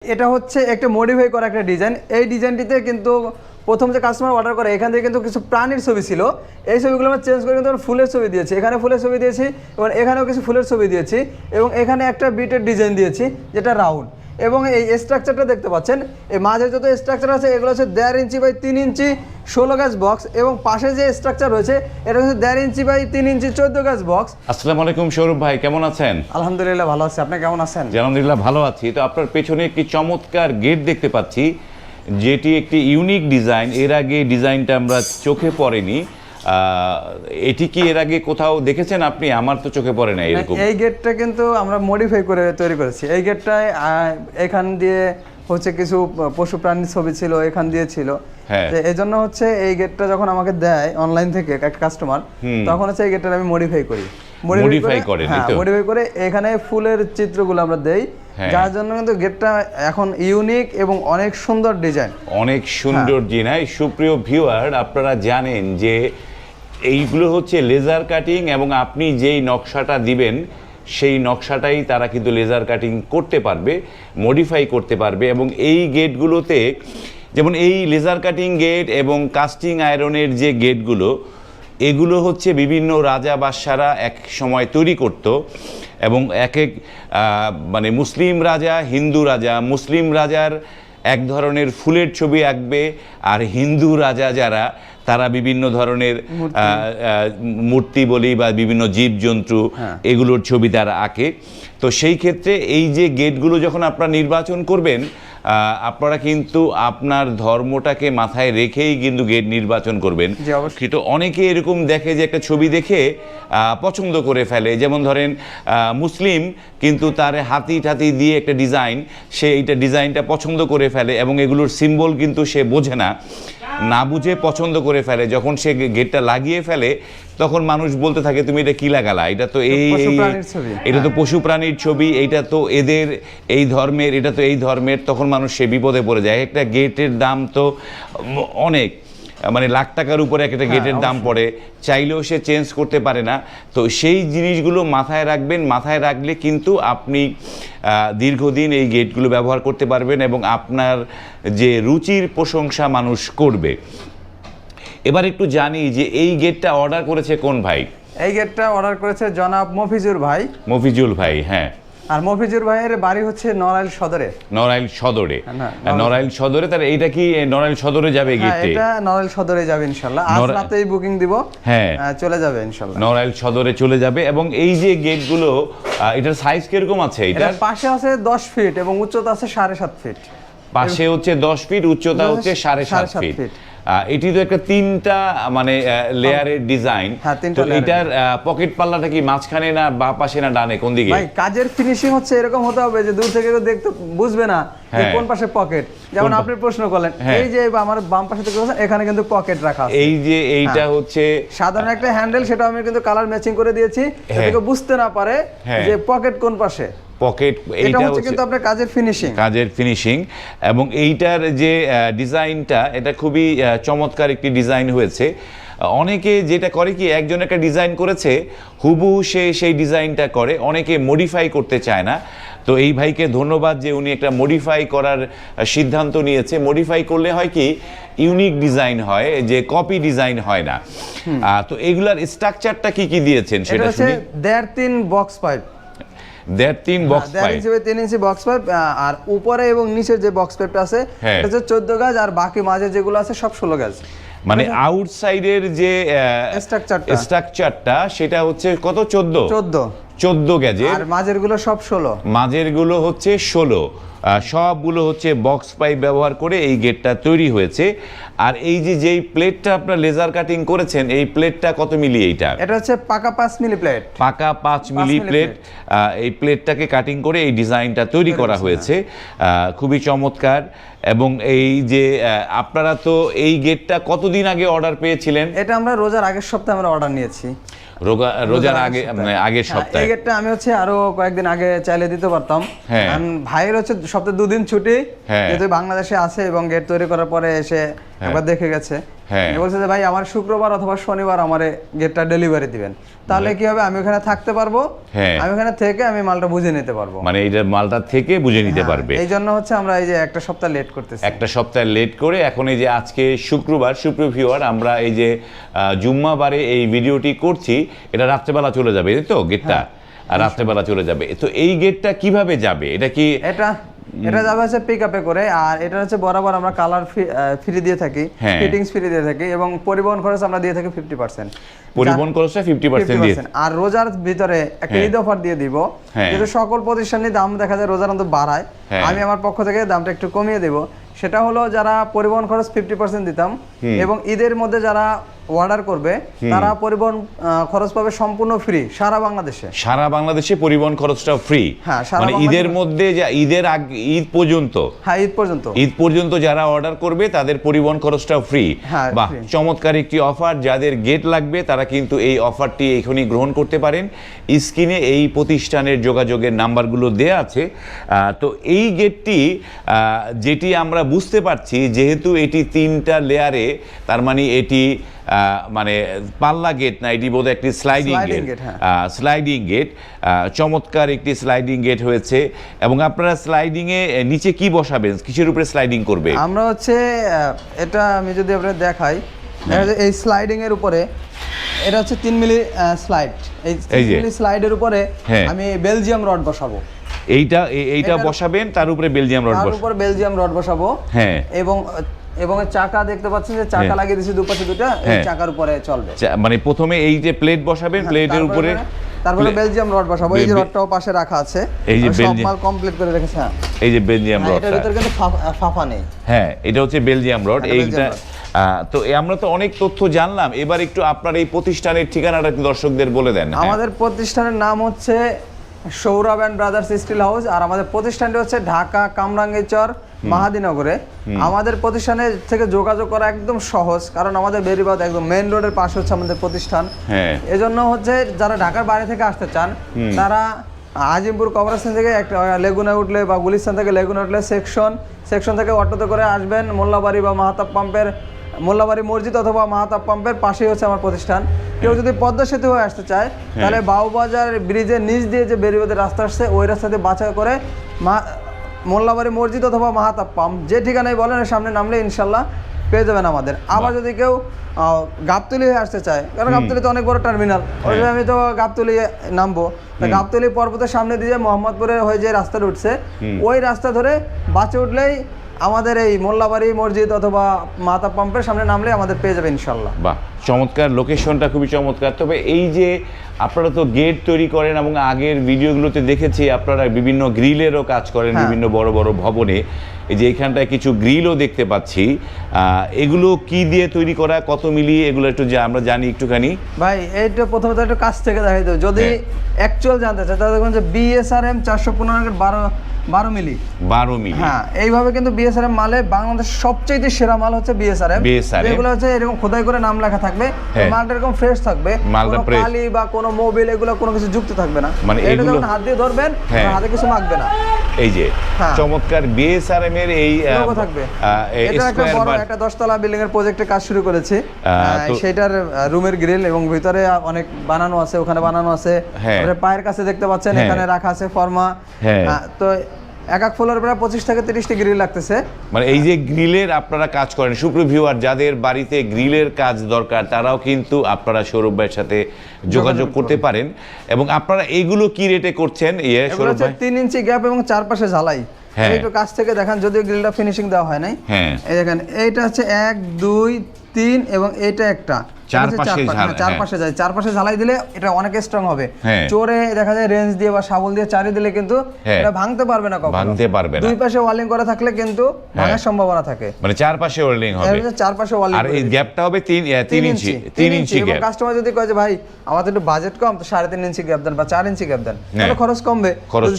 এটা হচ্ছে একটা মডিফাই করা একটা ডিজাইন। এই ডিজাইনটিতে কিন্তু প্রথম যে কাস্টমার অর্ডার করে এখান থেকে কিন্তু কিছু প্রাণীর ছবি ছিল, এই ছবিগুলো আমরা চেঞ্জ করে কিন্তু ফুলের ছবি দিয়েছি। এখানে ফুলের ছবি দিয়েছি এবং এখানেও কিছু ফুলের ছবি দিয়েছি এবং এখানে একটা বিটের ডিজাইন দিয়েছি যেটা রাউন্ড। এবং এই স্ট্রাকচারটা দেখতে পাচ্ছেন, এই মাঝের যত স্ট্রাকচার আছে এগুলো হচ্ছে 1.5 ইঞ্চি বাই 3 ইঞ্চি 16 গাছ বক্স এবং পাশে যে স্ট্রাকচার রয়েছে এটা হচ্ছে 1.5 ইঞ্চি বাই 3 ইঞ্চি 14 গাছ বক্স। আসসালামু আলাইকুম সৌরভ ভাই, কেমন আছেন? আলহামদুলিল্লাহ ভালো আছি, আপনি কেমন আছেন? আলহামদুলিল্লাহ ভালো আছি। তো আপনার পেছনে একটি চমৎকার গেট দেখতে পাচ্ছি, যেটি একটি ইউনিক ডিজাইন। এর আগে ডিজাইনটা আমরা চোখে পড়েনি। এটি কি এর আগে কোথাও দেখেছেন আপনি? আমার তো চোখে পড়ে না এরকম। এই গেটটা কিন্তু আমরা মডিফাই করে তৈরি করেছি। এই গেটটায় এখান দিয়ে হচ্ছে কিছু পশু প্রাণীর ছবি ছিল, এখান দিয়ে ছিল। এই জন্য হচ্ছে এই গেটটা যখন আমাকে দেয় অনলাইন থেকে একটা কাস্টমার, তখন হচ্ছে এই গেটটা আমি মডিফাই করি। মডিফাই করে এখানে ফুলের চিত্রগুলো আমরা দেই, যার জন্য কিন্তু গেটটা এখন ইউনিক এবং অনেক সুন্দর ডিজাইন। অনেক সুন্দর ডিজাইন। সুপ্রিয় ভিউয়ার, আপনারা জানেন যে এইগুলো হচ্ছে লেজার কাটিং এবং আপনি যেই নকশাটা দিবেন সেই নকশাটাই তারা কিন্তু লেজার কাটিং করতে পারবে, মডিফাই করতে পারবে। এবং এই গেটগুলোতে যেমন এই লেজার কাটিং গেট এবং কাস্টিং আয়রনের যে গেটগুলো, এগুলো হচ্ছে বিভিন্ন রাজা বাদশারা এক সময় তৈরি করত। এবং এক এক মানে মুসলিম রাজা, হিন্দু রাজা, মুসলিম রাজার এক ধরনের ফুলের ছবি আঁকবে, আর হিন্দু রাজা যারা তারা বিভিন্ন ধরনের মূর্তি বলি বা বিভিন্ন জীবজন্তু এগুলোর ছবি তারা আঁকে। তো সেই ক্ষেত্রে এই যে গেটগুলো যখন আপনারা নির্বাচন করবেন, আপনারা কিন্তু আপনার ধর্মটাকে মাথায় রেখেই কিন্তু গেট নির্বাচন করবেন। কিন্তু অনেকে এরকম দেখে যে একটা ছবি দেখে পছন্দ করে ফেলে, যেমন ধরেন মুসলিম কিন্তু তার হাতি টাতি দিয়ে একটা ডিজাইন, সে এইটা ডিজাইনটা পছন্দ করে ফেলে এবং এগুলোর সিম্বল কিন্তু সে বোঝে না, না বুঝে পছন্দ করে ফেলে। যখন সে গেটটা লাগিয়ে ফেলে তখন মানুষ বলতে থাকে তুমি এটা কি লাগালা, এটা তো এটা তো পশু প্রাণীর ছবি, এইটা তো এদের এই ধর্মের, এটা তো এই ধর্মের। তখন মানুষ সে বিপদে পড়ে যায়। একটা গেটের দাম তো অনেক, মানে লাখ টাকার উপরে একটা গেটের দাম পড়ে, চাইলেও সে চেঞ্জ করতে পারে না। তো সেই জিনিসগুলো মাথায় রাখবেন। মাথায় রাখলে কিন্তু আপনি দীর্ঘদিন এই গেটগুলো ব্যবহার করতে পারবেন এবং আপনার যে রুচির প্রশংসা মানুষ করবে। এবার একটু জানি যে এই গেটটা অর্ডার করেছে কোন ভাই? এই গেটটা অর্ডার করেছে জনাব মফিজুর ভাই। মফিজুল ভাই, হ্যাঁ। আর মফিজুর ভাইয়ের বাড়ি হচ্ছে নড়াইল সদরে। নড়াইল সদরে, নড়াইল সদরে। তাহলে এইটা কি নড়াইল সদরে যাবে গেটে? এটা নড়াইল সদরে যাবে ইনশাআল্লাহ। আজ রাতেই বুকিং দিব, হ্যাঁ চলে যাবে ইনশাআল্লাহ। নড়াইল সদরে চলে যাবে। এবং এই যে গেটগুলো, এটার সাইজ কিরকম আছে? এটার পাশে আছে 10 ফিট এবং উচ্চতা আছে 7.5 ফিট। পাশে হচ্ছে 10 ফিট, উচ্চতা হচ্ছে 7.5 ফিট। এটি তো একটা 3টা মানে লেয়ারের ডিজাইন। তো এটার পকেট পাল্লাটা কি মাঝখানে না বা পাশে না ডানে, কোন দিকে? ভাই কাজের ফিনিশিং হচ্ছে এরকম হতে হবে যে দূর থেকে কেউ দেখতে বুঝবে না যে কোন পাশে পকেট। যেমন আপনি প্রশ্ন করলেন, এই যে আমার বাম পাশে থেকে এখানে কিন্তু পকেট রাখা আছে। এই যে এইটা হচ্ছে সাধারণ একটা হ্যান্ডেল, সেটা আমি কিন্তু কালার ম্যাচিং করে দিয়েছি যাতে বুঝতে না পারে যে পকেট কোন পাশে। পকেট, এইটা হচ্ছে কিন্তু আপনার কাজের ফিনিশিং। এবং এইটার যে ডিজাইনটা, এটা খুবই চমৎকার একটি ডিজাইন হয়েছে। অনেকে যেটা করে কি, একজন একটা ডিজাইন করেছে হুবহু সে সেই ডিজাইনটা করে, অনেকে মডিফাই করতে চায় না। তো এই ভাইকে ধন্যবাদ যে উনি একটা মডিফাই করার সিদ্ধান্ত নিয়েছে। মডিফাই করলে হয় কি, ইউনিক ডিজাইন হয়, যে কপি ডিজাইন হয় না। তো এগুলার স্ট্রাকচারটা কি কি দিয়েছেন সেটা শুনি। 1.5-3 box pipe, 1.5-3 box pipe, 1.5 inch by 3 inch box pipe. আর উপরে এবং নিচের যে বক্স পাইপটা আছে এটা হচ্ছে 14 গাজ, আর বাকি মাঝে যেগুলো আছে সব 16 গাজ। মানে আউটসাইডের যে স্ট্রাকচারটা সেটা হচ্ছে কত? 14 গেজের। আর মাঝের গুলো সব 16। মাঝের গুলো হচ্ছে 16। সবগুলো হচ্ছে বক্স পাইপ ব্যবহার করে এই গেটটা তৈরি হয়েছে। আর এই যে যেই প্লেটটা আপনার লেজার কাটিং করেছেন, এই প্লেটটা কত মিলি? এটা হচ্ছে পাকা 5 মিলি প্লেট। পাকা 5 মিলি প্লেট। এই প্লেটটাকে কাটিং করে এই ডিজাইনটা তৈরি করা হয়েছে। খুবই চমৎকার। এবং এই যে আপনারা তো এই গেটটা কতদিন আগে অর্ডার পেয়েছিলেন? এটা আমরা রোজার আগের সপ্তাহে আমরা অর্ডার নিয়েছি। রোজার আগে, আগের সপ্তাহে। এই গেটটা আমি হচ্ছে আরো কয়েকদিন আগে চাইলে দিতে পারতাম। ভাইয়ের হচ্ছে সপ্তাহে 2 দিন ছুটি, হ্যাঁ। যেহেতু বাংলাদেশে আছে এবং গেট তৈরি করার পরে এসে একবার দেখে গেছে। হ্যাঁ। বলছে যে ভাই আমার শুক্রবার অথবা শনিবার আমার গেটটা ডেলিভারি দিবেন, তাহলে কি হবে আমি ওখানে থাকতে পারবো, হ্যাঁ। আমি ওখানে থেকে আমি মালটা বুঝে নিতে পারবো, মানে এইটা মালটা থেকে বুঝে নিতে পারবে। এই জন্য হচ্ছে আমরা এই যে একটা সপ্তাহ লেট করতেছি, একটা সপ্তাহ লেট করে এখন এই যে আজকে শুক্রবার, সুপ্রিয় ভিউয়ার, আমরা এই যে জুম্মাবারে এই ভিডিওটি করছি, এটা রাত্রেবেলা চলে যাবে, এই তো গেটটা আর রাত্রেবেলা চলে যাবে। তো এই গেটটা কিভাবে যাবে? এটা কি এটা যাবে হচ্ছে পিকআপে করে, আর এটা হচ্ছে বরাবর আমরা কালার ফ্রি দিয়ে থাকি, ফিটিংস ফ্রি দিয়ে থাকি, এবং পরিবহন খরচ আমরা দিয়ে থাকি 50%, পরিবহন খরচটা 50% দিয়ে। আর রোজার ভিতরে একটা ঈদ অফার দিয়ে দিব, যেহেতু সকল প্রতিষ্ঠানের দাম দেখা যায় রোজার অন্তত বাড়ায়, আমি আমার পক্ষ থেকে দামটা একটু কমিয়ে দেব। সেটা হলো যারা পরিবহন খরচ 50% দিতাম, এবং ঈদের মধ্যে যারা অর্ডার করবে তারা পরিবহন খরচ পাবে সম্পূর্ণ ফ্রি সারা বাংলাদেশে। সারা বাংলাদেশে পরিবহন খরচটা ফ্রি, মানে ঈদের মধ্যে, ঈদের আগে, ঈদ পর্যন্ত, ঈদ পর্যন্ত যারা অর্ডার করবে তাদের পরিবহন খরচটাও ফ্রি। বাহ, চমৎকার একটি অফার। যাদের গেট লাগবে তারা কিন্তু এই অফারটি এখনই গ্রহণ করতে পারেন। স্ক্রিনে এই প্রতিষ্ঠানের যোগাযোগের নাম্বারগুলো দেয়া আছে। তো এই গেটটি যেটি আমরা বুঝতে পারছি, যেহেতু এটি 3টা লেয়ারে, তার মানে এটি মানে পাল্লা গেট না, এটি বোধহয় একটি স্লাইডিং গেট। স্লাইডিং গেট, চমৎকার একটি স্লাইডিং গেট হয়েছে। এবং আপনারা স্লাইডিং এ নিচে কি বসাবেন, কিসের উপরে স্লাইডিং করবে? আমরা হচ্ছে এটা আমি যদি আপনাদের দেখাই, এই স্লাইডিং এর উপরে এটা হচ্ছে 3 মিলি স্লাইড, এই 3 মিলি স্লাইডের উপরে আমি বেলজিয়াম রড বসাবো। এইটা বসাবেন, তার উপরে বেলজিয়াম রড বসাবো, তার উপরে বেলজিয়াম রড বসাবো। হ্যাঁ, এবং চাকা দেখতে পাচ্ছেন যে চাকা লাগিয়ে দিয়েছি দুপাশে দুটো, এই চাকার উপরে চলবে। মানে প্রথমে এই যে প্লেট বসাবেন, প্লেটের উপরে তারপরে বেলজিয়াম রড বসাবো। এই যে রডটাও পাশে রাখা আছে, এই যে সব মাল কমপ্লিট করে রেখেছে। এই যে বেলজিয়াম রড, এটার ভিতরে কিন্তু ফাফা নেই। হ্যাঁ, এটা হচ্ছে বেলজিয়াম রড। এইটা তো আমরা তো অনেক তথ্য জানলাম, এবার একটু আপনার এই প্রতিষ্ঠানের ঠিকানাটা দর্শকদের বলে দেন। আমাদের প্রতিষ্ঠানের নাম হচ্ছে Sourav and brothers steel house, আর আমাদের প্রতিষ্ঠানটি হচ্ছে ঢাকা কামরাঙ্গীরচর মাহাদিনগরে। আমাদের প্রতিষ্ঠানে থেকে যোগাযোগ করা একদম সহজ, কারণ আমাদের বেরিবাদ একদম মেইন রোডের পাশে হচ্ছে আমাদের প্রতিষ্ঠান। এজন্য হচ্ছে যারা ঢাকার বাইরে থেকে আসতে চান তারা আজিমপুর কবরস্থান থেকে একটা লেগুনা উঠলে বা গুলিস্তান থেকে লেগুনা উঠলে সেকশন থেকে অটোতে করে আসবেন মোল্লাবাড়ি বা মাহাতাব পাম্পের, মোল্লাবাড়ি মসজিদ অথবা মাহাতাব পাম্পের পাশেই হচ্ছে আমার প্রতিষ্ঠান। কেউ যদি পদ্মা সেতু হয়ে আসতে চায় তাহলে বাউবাজার ব্রিজের নিচ দিয়ে যে বেরিবাদের রাস্তা আসছে ওই রাস্তা দিয়ে বাছাই করে মোল্লাবাড়ি মসজিদ অথবা মাহাতাব পাম্প যে ঠিকানায় বলেন সামনে নামলে ইনশাল্লাহ পেয়ে যাবেন আমাদের। আবার যদি কেউ গাবতলী হয়ে আসতে চায়, কারণ গাবতলী তো অনেক বড় টার্মিনাল, ওইভাবে আমি তো গাবতলী নামবো, গাবতলী পর্বতের সামনে দিয়ে মোহাম্মদপুরে হয়ে যে রাস্তাটা উঠছে ওই রাস্তা ধরে বাসে উঠলেই আমাদের এই মোল্লাবাড়ি মসজিদ অথবা মাতা পাম্পের সামনে নামলে আমাদের পেয়ে যাবে ইনশাল্লাহ। বাহ, চমৎকার, লোকেশনটা খুবই চমৎকার। তবে এই যে আপনারা তো গেট তৈরি করেন এবং আগের ভিডিওগুলোতে দেখেছি আপনারা বিভিন্ন গ্রিলেরও কাজ করেন বিভিন্ন বড় বড় ভবনে। এই যে এখানটায় কিছু গ্রিলও দেখতে পাচ্ছি, এগুলো কি দিয়ে তৈরি করা, কত মিলিয়ে, এগুলো একটু আমরা জানি একটুখানি। ভাই এইটা প্রথমে তো একটু কাছ থেকে দেখাই দেবো, যদি অ্যাকচুয়াল জানতে চাই তাহলে দেখুন যে BSRM 415 12 মিলি। হ্যাঁ, এইভাবে কিন্তু BSRM মালে বাংলাদেশের সবচেয়ে সেরা মাল হচ্ছে BSRM। এগুলো হচ্ছে এরকম খোদাই করে নাম লেখা থাকবে, মালটা এরকম ফ্রেশ থাকবে, কোনো কালি বা কোনো মোবিল এগুলো কোনো কিছু যুক্ত থাকবে না। মানে এটা যখন হাত দিয়ে ধরবেন হাতে কিছু মাখবে না। এই যে চমৎকার BSRM এর এই লোগো থাকবে। এটা একটা বড় একটা 10 তলা বিল্ডিং এর প্রজেক্টে কাজ শুরু করেছে, সেটার রুমের গ্রিল এবং ভিতরে অনেক বানানো আছে, ওখানে বানানো আছে। পায়ের কাছে দেখতে পাচ্ছেন এখানে রাখা আছে ফর্মা। তো এক ফ্লোরের প্রায় 25 থেকে 30টি গ্রিল লাগতেছে। মানে এই যে গ্রিলের আপনারা কাজ করেন, সুপ্রিয় ভিউয়ার, যাদের বাড়িতে গ্রিলের কাজ দরকার তারাও কিন্তু আপনারা সৌরভ ভাইয়ের সাথে যোগাযোগ করতে পারেন। এবং আপনারা এইগুলো কি রেটে করছেন? সৌরভ ভাই 3 ইঞ্চি গ্যাপ এবং চারপাশে ঝালাই। একটু কাছ থেকে দেখেন, যদিও গ্রিলটা ফিনিশিং দেওয়া হয় নাই। এই দেখেন, এইটা হচ্ছে 1 2 3 এবং এইটা একটা চারপাশে ঝালাই দিলে এটা অনেক স্ট্রং হবে। চোরে দেখা যায় রেঞ্জ দিয়ে বা শাবল দিয়ে চারি দিলে কিন্তু এটা ভাঙতে পারবে না, ভাঙতে পারবে না। দুই পাশে ওয়ালিং করা থাকলে কিন্তু ভাঙার সম্ভাবনা থাকে। মানে চারপাশে ওয়ালিং হবে, চারপাশে ওয়ালিং, আর এই গ্যাপটা হবে 3 ইঞ্চি গ্যাপ। কাস্টমার যদি কয় যে ভাই আমাদের একটু বাজেট কম, তো 3.5 ইঞ্চি গ্যাপ দেন বা 4 ইঞ্চি গ্যাপ দেন, তাহলে খরচ কমবে।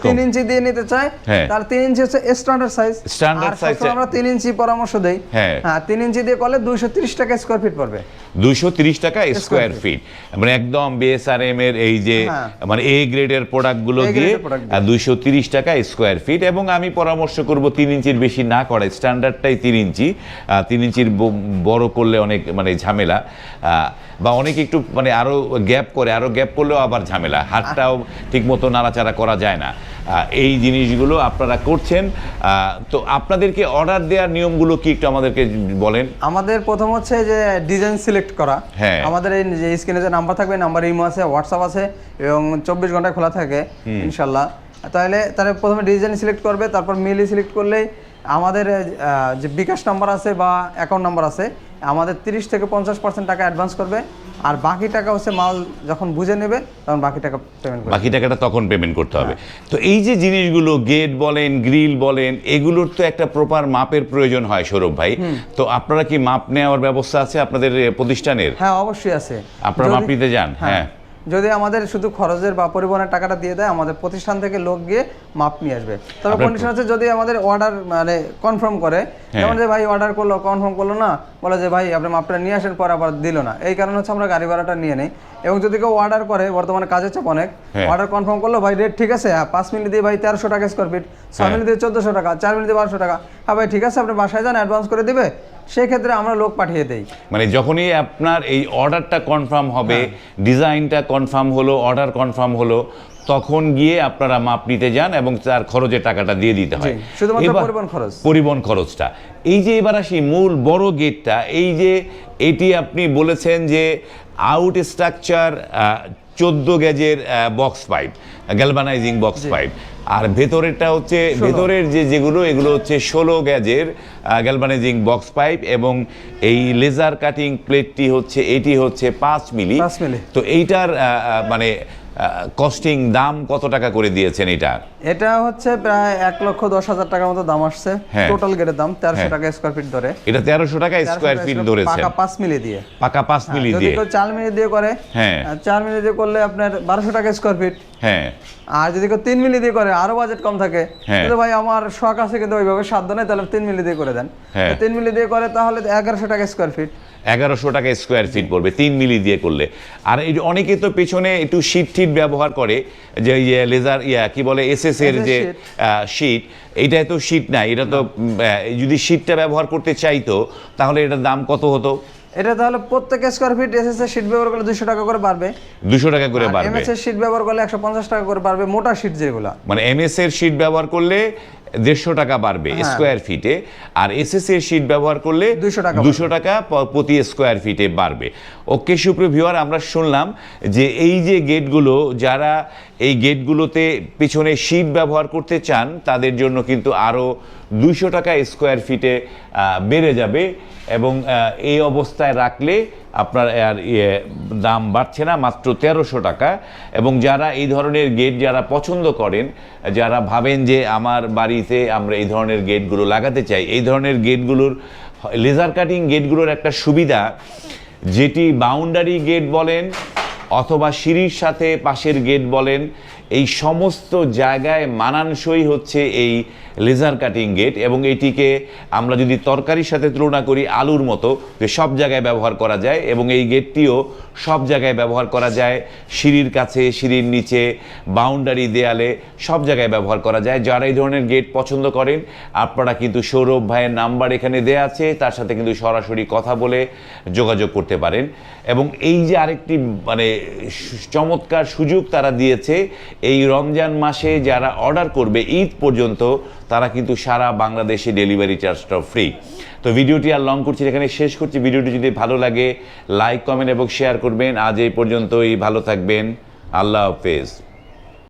3 ইঞ্চি দিয়ে নিতে চায় তার 3 ইঞ্চি হচ্ছে স্ট্যান্ডার্ড সাইজ। আমরা 3 ইঞ্চি পরামর্শ দেই। হ্যাঁ, 3 ইঞ্চি দিয়ে করলে 230 টাকা স্কয়ার ফিট পড়বে। 230 টাকা স্কোয়ার ফিট, মানে একদম বিএসআরএম এর এই যে মানে এ গ্রেডের প্রোডাক্টগুলো দিয়ে 230 টাকা স্কোয়ার ফিট। এবং আমি পরামর্শ করব 3 ইঞ্চির বেশি না করে, স্ট্যান্ডার্ডটাই 3 ইঞ্চি। 3 ইঞ্চির বড় করলে অনেক মানে ঝামেলা, বা অনেকে একটু মানে আরও গ্যাপ করে, আরও গ্যাপ করলেও আবার ঝামেলা, হাতটাও ঠিকমতো নাড়াচাড়া করা যায় না। এই জিনিসগুলো আপনারা করছেন। তো আপনাদেরকে অর্ডার দেওয়ার নিয়মগুলো কি একটু আমাদেরকে বলেন। আমাদের প্রথম হচ্ছে যে ডিজাইন সিলেক্ট করা। আমাদের এই যে স্ক্রিনে যে নাম্বার থাকবে, নাম্বার ইমো আছে, হোয়াটসঅ্যাপ আছে এবং 24 ঘন্টা খোলা থাকে ইনশাল্লাহ। তাহলে প্রথমে ডিজাইন সিলেক্ট করবে, তারপর মিলি সিলেক্ট করলেই আমাদের যে বিকাশ নাম্বার আছে বা অ্যাকাউন্ট নাম্বার আছে, আমাদের 30 থেকে 50% টাকা অ্যাডভান্স করবে, আর বাকি টাকা হচ্ছে মাল যখন বুঝে নেবে তখন বাকি টাকা পেমেন্ট করবে, বাকি টাকাটা তখন পেমেন্ট করতে হবে। তো এই যে জিনিসগুলো গেট বলেন, গ্রিল বলেন, এগুলোর তো একটা প্রপার মাপের প্রয়োজন হয় সৌরভ ভাই। তো আপনারা কি মাপ নেওয়ার ব্যবস্থা আছে আপনাদের প্রতিষ্ঠানের? হ্যাঁ, অবশ্যই আছে। আপনারা মাপ নিতে যান? হ্যাঁ, যদি আমাদের শুধু খরচের বা পরিবহনের টাকাটা দিয়ে দেয়, আমাদের প্রতিষ্ঠান থেকে লোক গিয়ে মাপ নিয়ে আসবে। তবে কন্ডিশন হচ্ছে যদি আমাদের অর্ডার মানে কনফার্ম করে, যেমন যে ভাই অর্ডার করলো, কনফার্ম করলো না, বলে যে ভাই আপনি মাপটা নিয়ে আসেন, পরে আবার দিল না, এই কারণে হচ্ছে আমরা গাড়ি ভাড়াটা নিয়ে নেই। এবং যদি কেউ অর্ডার করে, বর্তমানে কাজের চাপ অনেক, অর্ডার কনফার্ম করলো, ভাই রেট ঠিক আছে, 5 মিনিট দিয়ে ভাই 1300 টাকা স্কোয়ার ফিট, 6 মিনিট দিয়ে 1400 টাকা, 4 মিনিট দিয়ে 1200 টাকা, হ্যাঁ ভাই ঠিক আছে, আপনি বাসায় যান, অ্যাডভান্স করে দিবে, সেই ক্ষেত্রে আমরা লোক পাঠিয়ে দেই। মানে যখনই আপনার এই অর্ডারটা কনফার্ম হবে, ডিজাইনটা কনফার্ম হলো, অর্ডার কনফার্ম হলো, তখন গিয়ে আপনারা মাপ নিতে যান এবং তার খরচের টাকাটা দিয়ে দিতে হয়, শুধুমাত্র পরিবহন খরচটা। এই যে এবার আসি মূল বড় গেটটা, এই যে এটি আপনি বলেছেন যে আউট স্ট্রাকচার 14 গেজের box pipe, galvanizing box pipe, আর ভেতরেরটা হচ্ছে ভেতরের যেগুলো এগুলো হচ্ছে 16 গেজের গ্যালভানাইজিং বক্স পাইপ, এবং এই লেজার কাটিং প্লেটটি হচ্ছে এটি হচ্ছে 5 মিলি। তো এইটার মানে কস্টিং দাম কত টাকা করে দিয়েছেন? এটা হচ্ছে প্রায় 1,10,000 টাকার মতো দাম আসছে। টোটাল গেটের দাম 1300 টাকা স্কয়ার ফিট ধরে। এটা 1300 টাকা স্কয়ার ফিট ধরেছে, পাকা 5 মিলি দিয়ে। পাকা 5 মিলি দিয়ে। যদি কেউ 4 মিলি দিয়ে করে, 4 মিলি দিয়ে করলে আপনার 1200 টাকা স্কয়ার ফিট। আর যদি কেউ 3 মিলি দিয়ে করে, আরো বাজেট কম থাকে, কিন্তু ভাই আমার শখ আছে কিন্তু ওইভাবে সাধ্য নেই, তাহলে 3 মিলি দিয়ে করে দেন। 3 মিলি দিয়ে করে তাহলে 1100 টাকা স্কয়ার ফিট। 1100 টাকা স্কোয়ার ফিট পড়বে 3 মিলি দিয়ে করলে। আর এই অনেকে তো পেছনে একটু শীট ব্যবহার করে, যে লেজার কি বলে এসএস এর যে শীট, এইটা তো শীট না, এটা তো যদি শীটটা ব্যবহার করতে চাইতো তাহলে এটার দাম কত হতো? এটা তাহলে প্রত্যেক স্কয়ার ফিট এসএস এর শীট ব্যবহার করলে 200 টাকা করে বাড়বে। 200 টাকা করে বাড়বে। এমএস এর শীট ব্যবহার করলে 150 টাকা করে বাড়বে, মোটা শীট যেগুলো। মানে এমএস এর শীট ব্যবহার করলে 150 টাকা বাড়বে স্কোয়ার ফিটে, আর এসএস এর শীট ব্যবহার করলে 200 টাকা প্রতি স্কোয়ার ফিটে বাড়বে। ওকে সুপ্রিয় ভিউয়ার, আমরা শুনলাম যে এই যে গেটগুলো, যারা এই গেটগুলোতে পিছনে শীট ব্যবহার করতে চান তাদের জন্য কিন্তু আরও 200 টাকা স্কোয়ার ফিটে বেড়ে যাবে, এবং এই অবস্থায় রাখলে আপনার আর দাম বাড়ছে না, মাত্র 1300 টাকা। এবং যারা এই ধরনের গেট যারা পছন্দ করেন, যারা ভাবেন যে আমার বাড়িতে আমরা এই ধরনের গেটগুলো লাগাতে চাই, এই ধরনের গেটগুলোর লেজার কাটিং গেটগুলোর একটা সুবিধা, যেটি বাউন্ডারি গেট বলেন অথবা সিঁড়ির সাথে পাশের গেট বলেন, এই সমস্ত জায়গায় মানানসই হচ্ছে এই লেজার কাটিং গেট। এবং এটিকে আমরা যদি তরকারির সাথে তুলনা করি আলুর মতো, যে সব জায়গায় ব্যবহার করা যায়, এবং এই গেটটিও সব জায়গায় ব্যবহার করা যায়, সিঁড়ির কাছে, সিঁড়ির নিচে, বাউন্ডারি দেয়ালে, সব জায়গায় ব্যবহার করা যায়। যারা এই ধরনের গেট পছন্দ করেন, আপনারা কিন্তু সৌরভ ভাইয়ের নাম্বার এখানে দেয়া আছে, তার সাথে কিন্তু সরাসরি কথা বলে যোগাযোগ করতে পারেন। এবং এই যে আরেকটি মানে চমৎকার সুযোগ তারা দিয়েছে, এই রমজান মাসে যারা অর্ডার করবে ঈদ পর্যন্ত, তারা কিন্তু সারা বাংলাদেশে ডেলিভারি চার্জটা ফ্রি। তো ভিডিওটি আর লং করছি, এখানে শেষ করছি। ভিডিওটি যদি ভালো লাগে লাইক, কমেন্ট এবং শেয়ার করবেন। আজ এই পর্যন্তই, ভালো থাকবেন, আল্লাহ হাফেজ।